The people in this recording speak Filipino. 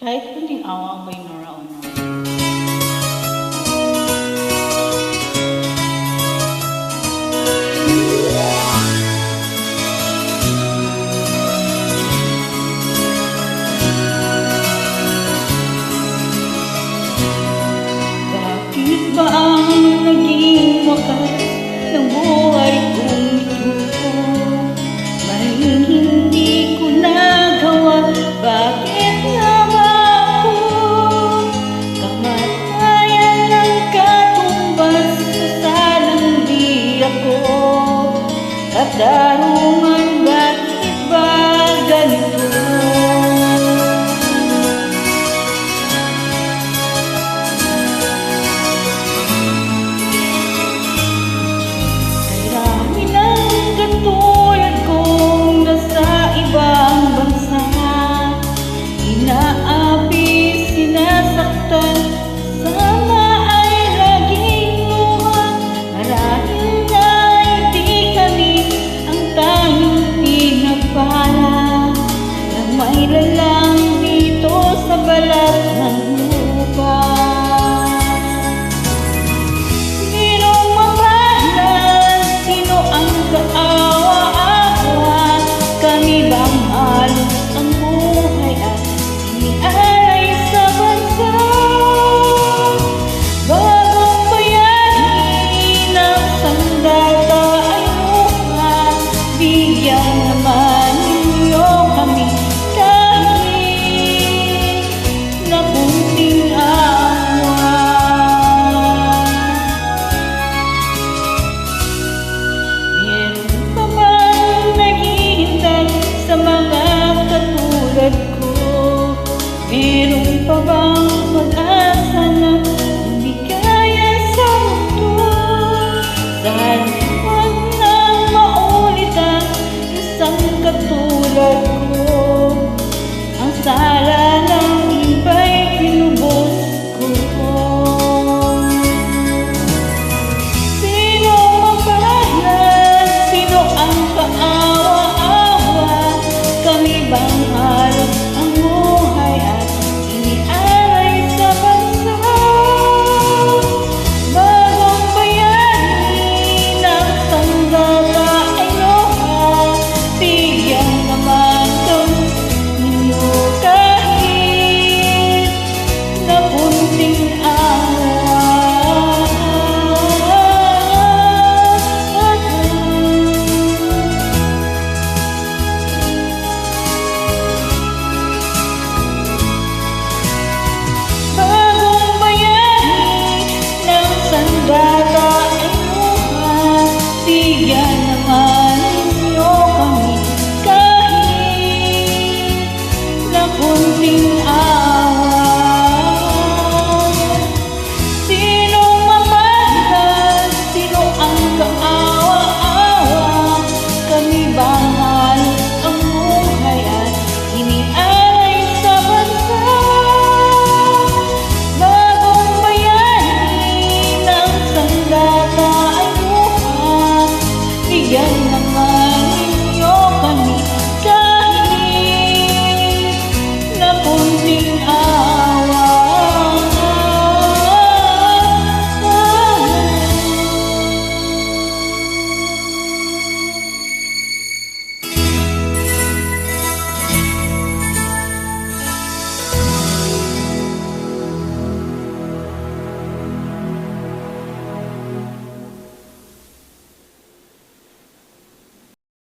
Kahit kunting awa kay Nora Honor. Bakit ba ang naging wakas ng buhay kong ito? Maring hindi ko nagawa, bakit nga ba ako? Kamatayan ng katumbas sa salang di ako. Katarungan, bakit ba ganito? Tulad kong nasa ibang bansa, inaapi, sinasaktan, sama ay laging luha. Marahil na hindi kami ang tanging pinagpala na may lalang dito sa balat ng lupa. Meron pa bang pag-asa na hindi kaya sa mundo? Sana huwag nang maulit ang isang katulad ko. Ang sala ng iba'y pinubos ko. Sino mabahala? Sino ang kaawa-awa? Kami bang halos ang buhay at inialay sa bansa? Bagong bayani ng sandata ay luha. Bigyan naman kami ninyo kahit na kunting data ay luha. Bigyan naman ninyo kami kahit na kunting awa. Sino mapahal? Sino ang kaawa-awa? Kami bang halos ang buhay at inialay sa bansa? Bigyan naman ninyo kami kahit na kunting